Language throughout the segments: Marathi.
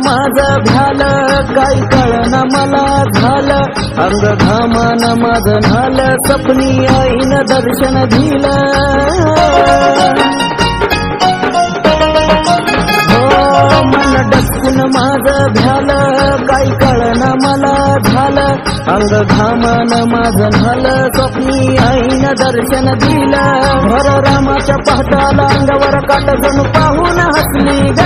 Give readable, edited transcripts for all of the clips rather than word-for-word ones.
माझं झालं काही कळना मला झालं अंग घामान माझं झालं सपनी आईनं दर्शन दिलं मन डचकून माझं झालं काही कळना मला झालं अंग घामान माझं झालं स्वप्नी आईनं दर्शन दिलं भर रामाच्या पहाटाला अंगावर काट जणू पाहून हसली ग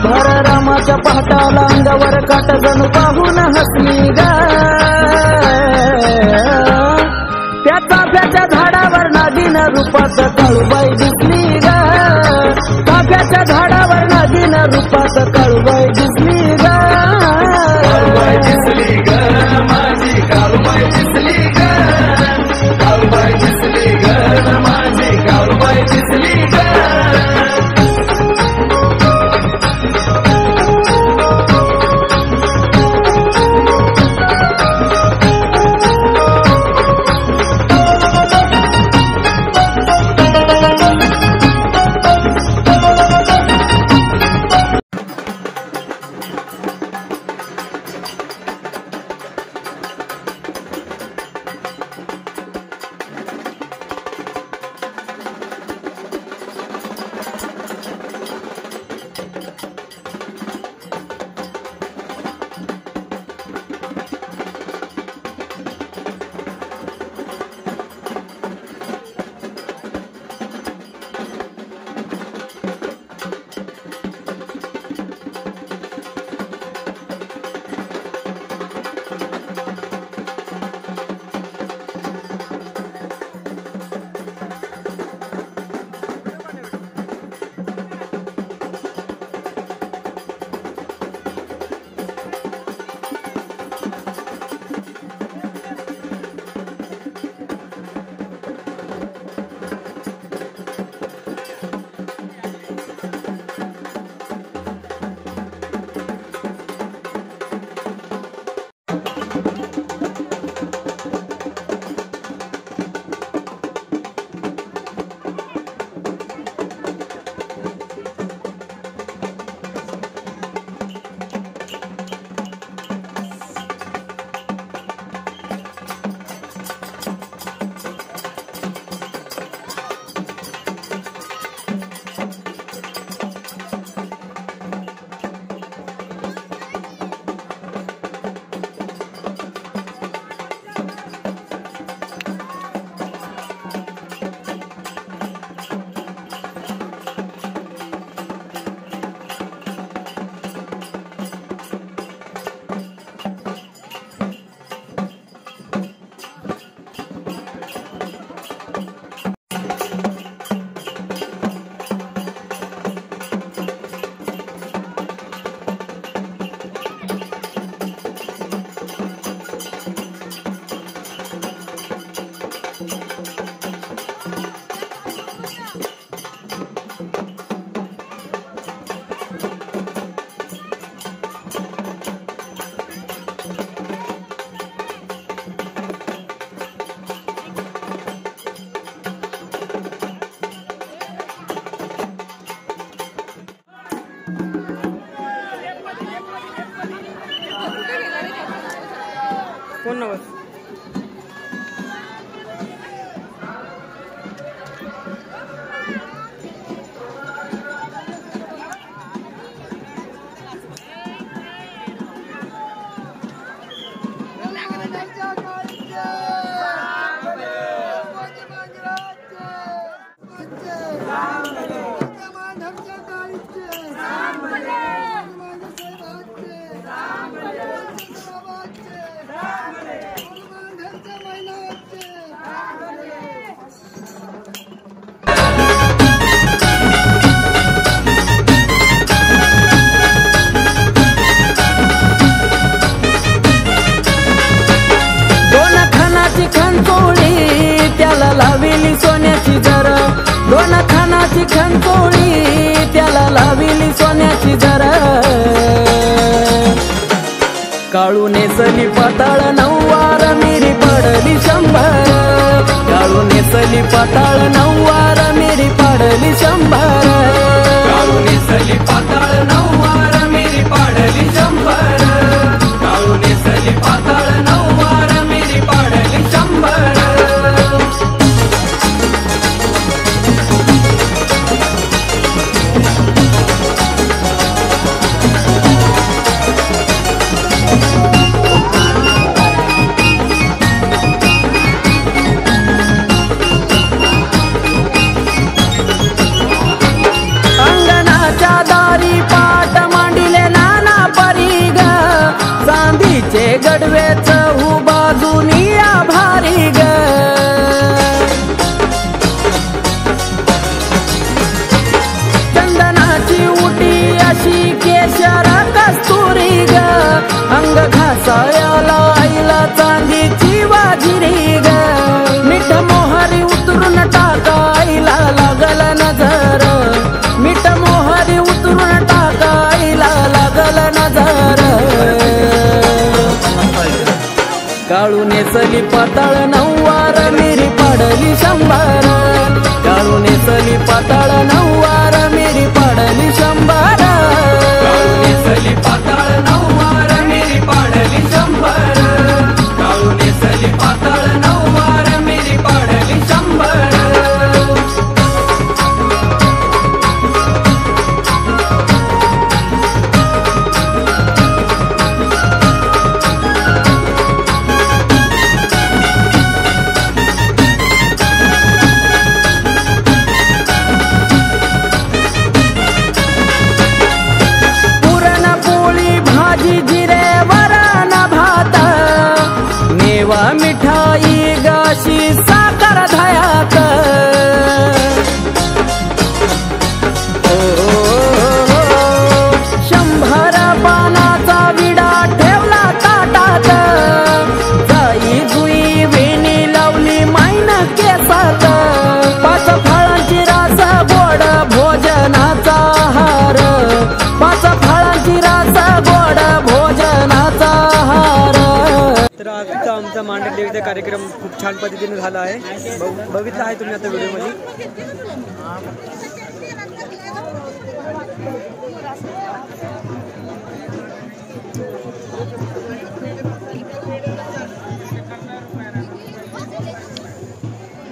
भर रामाच्या पहाटाला अंगावर काट जणू पाहून हसली ग त्या चाफ्याच्या झाडावर नागिन रूपात काळूबाई दिसली ग चाफ्याच्या झाडावर नागिन रूपात काळूबाई दिसली ग काळूबाई दिसली ग माझी काळूबाई दिसली ग काळूबाई दिसली ग माझी काळूबाई दिसली ग फोन नंबर खंतोळी त्याला लाविली सोन्याची जरा काळू नेसली पाताळ नऊवार मिरी पडली 100 काळू नेसली पाताळ नऊवार मिरी पडली 100 काळू नेसली पाताळ नऊवार मिरी पडली नेसली पाताळ नऊवार मिरी पाडली शंभर काळू नेसली पाताळ नऊवार मिरी पाडली शंभर काळू नेसली पाताळ नऊवार मिरी पाडली शंभर काळू नेसली पाताळ नऊवार मिरी पाडली शंभर मिठाई गाशी साखर धयाक शंभर पानाचा विडा ठेवला ताटात जाई जुई वेणी लावली मायन केसात 5 फळांची रास गोड भोजनाचा हार 5 फळांची रास गोड भोजनाचा हार. तर आजचा आमचा मांडक देवीचा कार्यक्रम खूप छान पद्धतीने झाला आहे. बघितला आहे तुम्ही आता व्हिडिओमध्ये.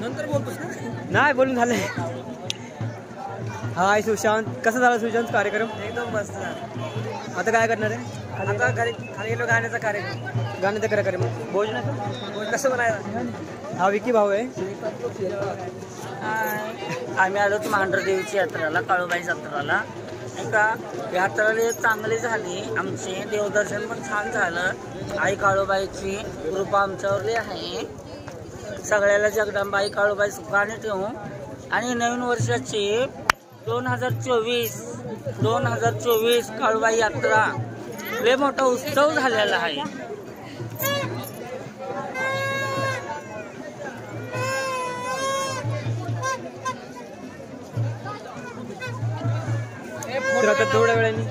नंतर बोलतोस नाही बोलून झालंय. हाय सुशांत, कसा झाला सुशांत कार्यक्रम? एकदम मस्त झाला. आता काय करणार आहे? आता खाली गेलो गाण्याचा कार्यक्रम. गाण्याचा कार्यक्रम भोजनाचं कसं बनायला? हा विकी भाऊ आहे. आम्ही आलो होतो मांढर देवीची यात्रेला, काळूबाई जत्राला. एका यात्रा चांगली झाली आमची, देवदर्शन पण छान झालं. आई काळूबाईची कृपा आमच्यावरली आहे. सगळ्याला जगदंबा आई काळूबाई सुखाने ठेवू. आणि नवीन वर्षाची 2024 काळूबाई यात्रा लय मोठा उत्सव झालेला आहे. तर आता थोड्या वेळाने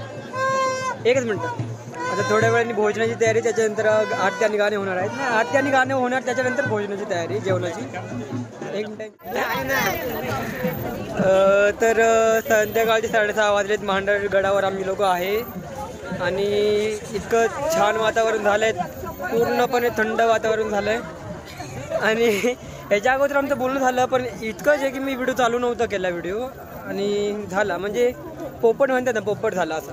एकच मिनिट, आता थोड्या वेळाने भोजनाची तयारी, त्याच्यानंतर आरती आणि गाणे होणार आहेत. नाही आरती आणि गाणे होणार, त्याच्यानंतर भोजनाची तयारी जेवणाची. एक मिनिट. तर संध्याकाळचे 6:30 वाजलेत. मांढर गडावर आम्ही लोक आहे आणि इतकं छान वातावरण झालंय, पूर्णपणे थंड वातावरण झालंय. आणि ह्याच्या अगोदर आमचं बोलणं झालं, पण इतकंच आहे की मी व्हिडिओ चालू नव्हता केला व्हिडिओ, आणि झाला म्हणजे पोपट म्हणतात ना, पोपट झाला असा.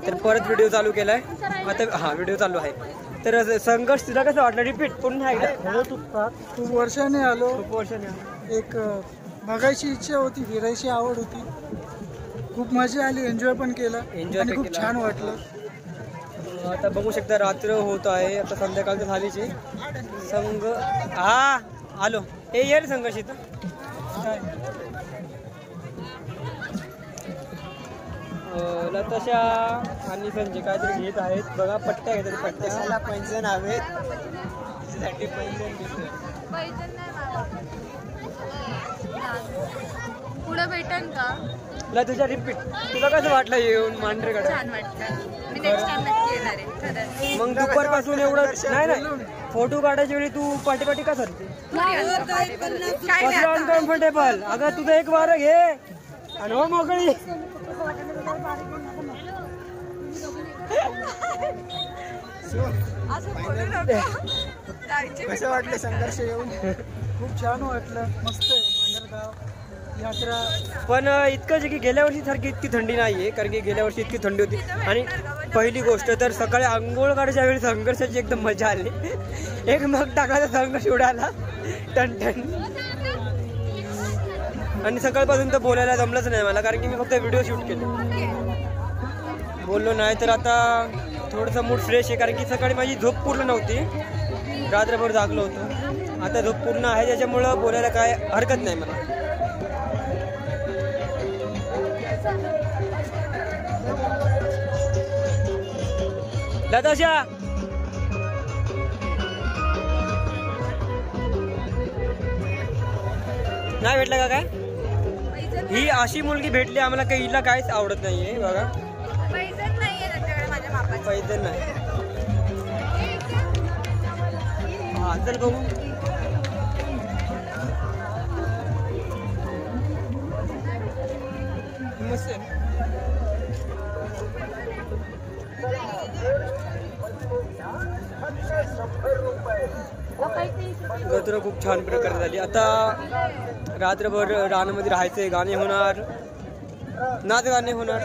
तर परत व्हिडिओ चालू केलाय आता. हा व्हिडिओ चालू आहे. तर संघर्ष तुला कसं वाटलं? रिपीट पुन्हा एकदा. खूप वर्षाने आलो. खूप वर्षाने एक बघायची इच्छा होती, फिरायची आवड होती. खूप मजा आली, एन्जॉय पण केला आणि खूप छान वाटलं. आता बघू शकता रात्र होत आहे, आता संध्याकाळचं झालीची. हा आलो. हे ये रे संघर्ष इथं. लताशा आणि संजय काहीतरी घेत आहेत बघा. पट्ट्या घेतात, पट्ट्याला पैंजण हवेत. पुढे भेटेन का? तुला तुझ्या रिपीट, तुला कसं वाटलं येऊन मांढरगड? छान वाटतं. मी नेक्स्ट टाइम नक्की येणार आहे. मग दुपारपासून एवढं नाही फोटो काढायच्या वेळी तू पाठी का सरते? कसं अनकम्फर्टेबल. अगं तुझं एक वार घे आणि हो मोकळी. कसं वाटलं संघर्ष येऊन? खूप छान वाटलं, मस्त आहे मांढरगाव यात्रा. पण इतकंच आहे की गेल्या वर्षी सारखी इतकी थंडी नाहीये, कारण की गेल्या वर्षी इतकी थंडी होती. आणि पहिली गोष्ट तर सकाळी आंघोळ काढायच्या वेळी संघर्षाची एकदम मजा आली. एक मग टाकायचा संघर्ष उडाला टन. आणि सकाळपासून तर बोलायला जमलंच नाही मला, कारण की मी फक्त व्हिडिओ शूट केले, बोललो नाही. तर आता थोडंसं मूड फ्रेश आहे, कारण की सकाळी माझी झोप पूर्ण नव्हती, रात्रभर जागलो होतो. आता झोप पूर्ण आहे, त्याच्यामुळं बोलायला काय हरकत नाही मला. लताशा नाही भेटला का काय? ही अशी मुलगी भेटली आम्हाला, काही हिला काहीच आवडत नाहीये बघा. पैजण नाही. हा चल बघू. मस्त आहे. गजरा खूप छान प्रकारे झाली. आता रात्रभर रानामध्ये राहायचंय, गाणे होणार, नाच गाणे होणार.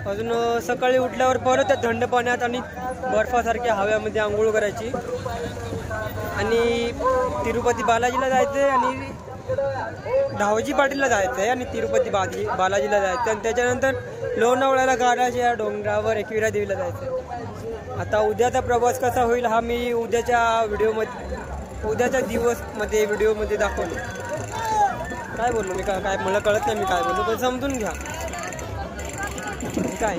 अजून सकाळी उठल्यावर परत त्या थंड पाण्यात आणि बर्फासारख्या हव्यामध्ये आंघोळ करायची आणि तिरुपती बालाजीला जायचंय आणि धावजी पाटीलला जायचंय आणि तिरुपती बालाजीला जायचं आणि त्याच्यानंतर लोणावळ्याला गाडाच्या डोंगरावर एकविरा देवीला जायचं. आता उद्याचा प्रवास कसा होईल हा मी उद्याच्या व्हिडिओमध्ये दाखवतो. काय बोललो मी, काय मला कळत नाही मी काय बोललो, पण समजून घ्या काय.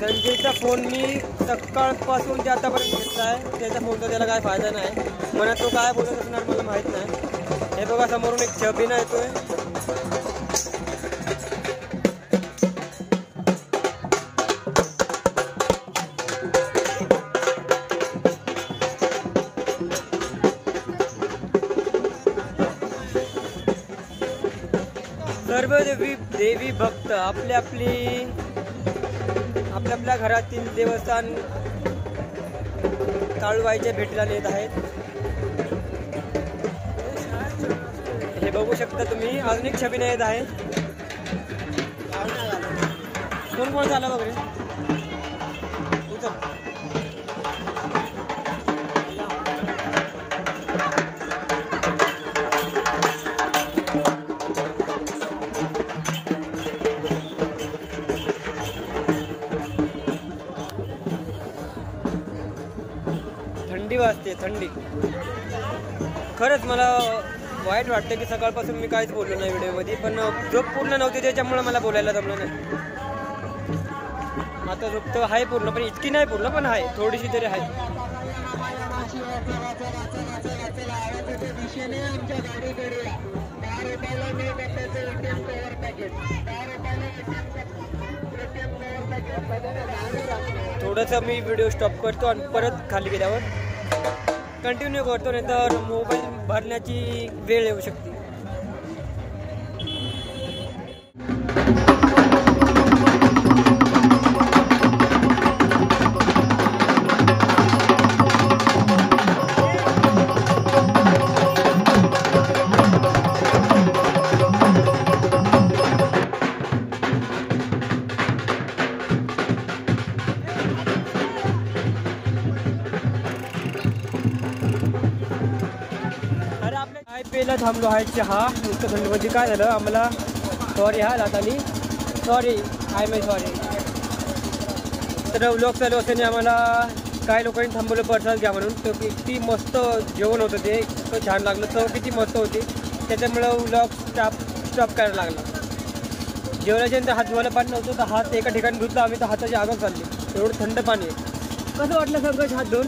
संजयचा फोन मी सकाळपासून ते आतापर्यंत घेतला आहे. त्याच्या फोनचा त्याला काय फायदा नाही. मला तो काय बोलत असणार मला माहीत नाही. हे बघा समोरून एक छबिना येतोय. सर्व देवी भक्त आपल्या घरातील देवस्थान काळूबाईच्या भेटीला नेत आहेत. हे बघू शकता तुम्ही. अजून एक छबी येत आहे. कोण झाला वगैरे थंडी वाजते. थंडी खरंच मला वाईट वाटतं की सकाळपासून मी काहीच बोललो नाही व्हिडिओमध्ये, पण झोप पूर्ण नव्हती त्याच्यामुळे मला बोलायला जमलं नाही. आता झोप तर आहे पूर्ण, पण इतकी नाही पूर्ण, पण आहे थोडीशी तरी आहे. थोडंसं मी व्हिडिओ स्टॉप करतो आणि परत खाली गेल्यावर कंटिन्यू करतो, नाही तर मोबाईल भरण्याची वेळ येऊ शकते. पेला थांबलो आहे चहा उत्तराखंडमध्ये. काय झालं आम्हाला, सॉरी हा लाताली, सॉरी तर व्लॉग चालू असताना आम्हाला काही लोकांनी थांबवलं प्रसाद घ्या म्हणून. तर किती मस्त जेवण होतं ते, इतकं छान लागलं, चव किती मस्त होती. त्याच्यामुळं व्लॉग स्टॉप करायला लागला. जेवणाच्यानंतर हात धुवायला पाणी नव्हतं तर हात एका ठिकाणी धुतला आम्ही, तर हाताची आगाव चालली. एवढं थंड पाणी आहे. कसं वाटलं संघर्ष हात धुवून?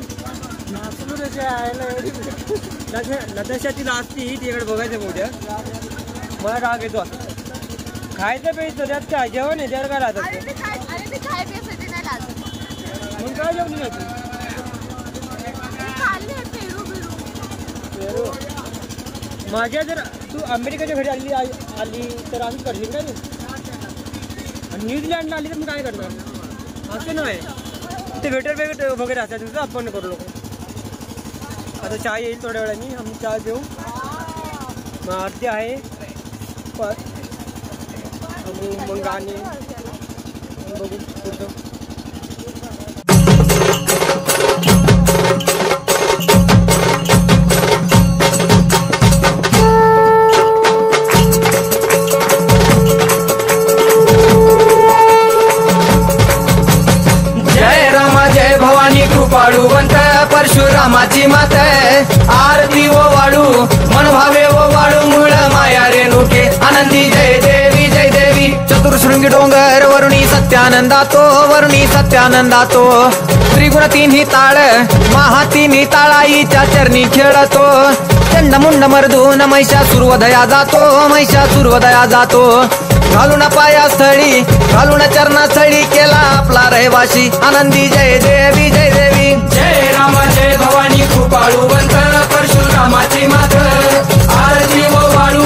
नताशा तिला असती तिकडे बघायचं उद्या. मला राग येतो. खायचं प्यायचं त्यात काय जेवण आहे त्यावर काय राहतात मग काय जेवण नाही माझ्या. जर तू अमेरिकेच्या घरी आली तर आम्ही करशील काय आणि न्यूझीलँडला आली तर मी काय करणार? असं नाही, ते वेटर वगैरे असतात तुझं आपण करू नको. आता चहा येईल थोड्या वेळाने, आम्ही चहा देऊ. मग आरती आहे मग गाणे बघू पुढचं. कृपाळुवंत परशुरामाची मात आरती ओ वाळू मन भावे ओ वाळू मूळ माया रेणुके आनंदी जय देवी चतुर्शृंगी डोंगर वरुणी सत्यानंदातो त्रिगुण तिन्ही ताळ महा तिन्ही ताळाईच्या चरणी खेळतो चंड मुंड मर्दून महिषासुरवधया जातो महिषासुरवधया जातो घालून पायास्थळी घालून चरणास्थळी केला आपला रहिवाशी आनंदी जय देवी जय देवी जय राम जय भवानी कृपाळुवंत परशुरामाची मात आरती ओ वाळू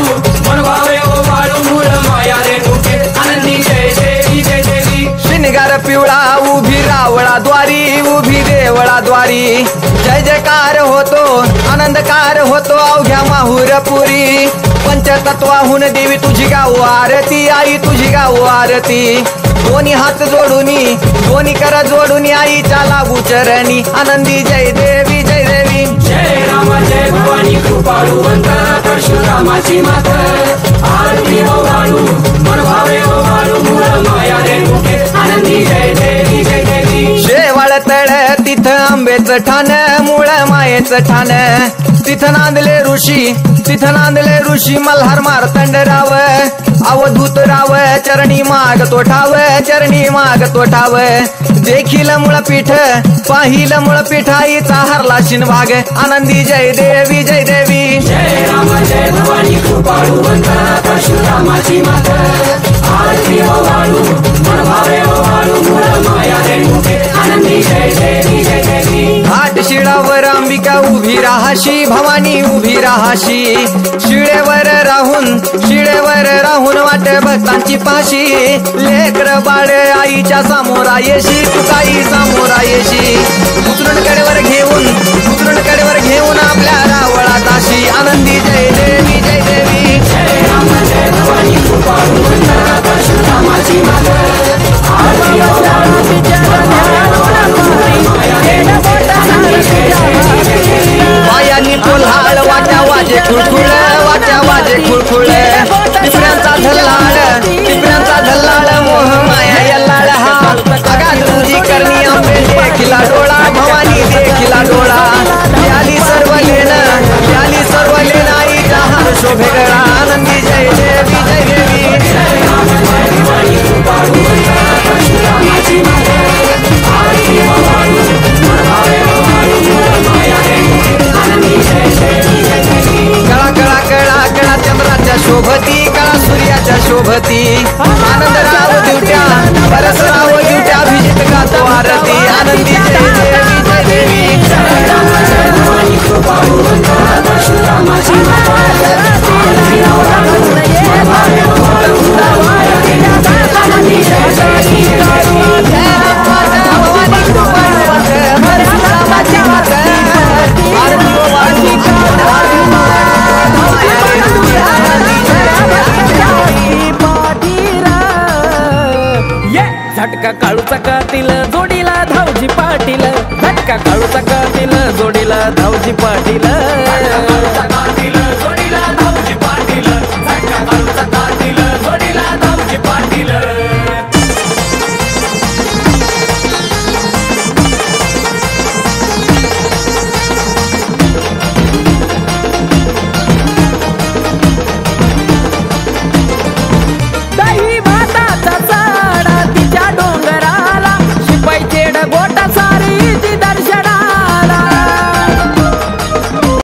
मन भावे ओ वाळू मूळ माया रेणुके आनंदी जय देवी जय देवी श्रीनिगार पिवळा उभी रावळा द्वारी उभी देवळा द्वारी जय जयकार होतो आनंदकार होतो अवघ्या माहुरपुरी पंचतत्वाहून देवी तुझी गाऊ आरती आई तुझी गाऊ आरती दोन्ही हात जोडूनी दोन्ही कर जोडून आईच्या लागू चरणी आनंदी जय देवी जय देवी जय राम जय भवानी कृपाळुवंत परशुरामाची मात आरती ओ वाळू मन भावे ओ वाळू मूळ माया रेणुके आनंदी जय देवी जय देवी शेवाळ तळ तिथं आंबेचं ठाण मूळ मायेचं ठाण तिथं नांदले ऋषी मल्हार मारतंड राव अवधूत राव चरणी माग तो ठाव देखील मुळपीठ पाहिल मुळपीठ आईचा हरला शिनभाग आनंदी जय देवी जय देवी जय राम जय भवानी कृपाळुवंत परशुरामाची मात आरती ओ वाळू मन भावे ओ वाळू मूळ माया रेणुके आनंदी जय देवी जय देवी घाट शिळावर अंबिका उभी राहाशी भवानी उभी राहाशी शिळेवर राहून वाट भक्तांची पाशी लेकर बाळ आईच्या सामोरा येशी तुकाई सामोरा येशी उतरून कडेवर घेऊन आपल्या रावळा ताशी आनंदी जय देवी जय देवी जय राम जय भवानी कृपाळुवंत परशुरामाची मात आरती ओ वाळू मन भावे ओ वाळू मूळ माया रेणुके आनंदी जय देवी जय देवी पायांनी कोल्हाळ वाट्या वाजे खुळखुळ टिपऱ्यांचा धल्लाळ मोह माया यल्लाळ हा अगाध तुझी करणी आंबे देखिला डोळा भवानी देखिला डोळा याली सर्व लेन आईचा हार शोभे गळा आनंदी जय देवी जय देवी जय राम जय भवानी कृपाळुवंत परशुरामाची मात आरती ओ वाळू मन भावे ओ वाळू मूळ माया रेणुके आनंदी जय देवी जय देवी कळा चंद्राच्या शोभती कळा सूर्याच्या शोभती आनंदराव दिवट्या परसराव दिवट्या अभिजित गातो आरती आनंदी जय देवी जय देवी जय राम जय भवानी कृपाळुवंत परशुरामाची मात आरती ओ वाळू मन भावे ओ वाळू मूळ माया रेणुके आनंदी जय देवी जय देवी झटका काळूचा कातील जोडीला धावजी पाटील झटका काळूचा कातील जोडीला धावजी पाटील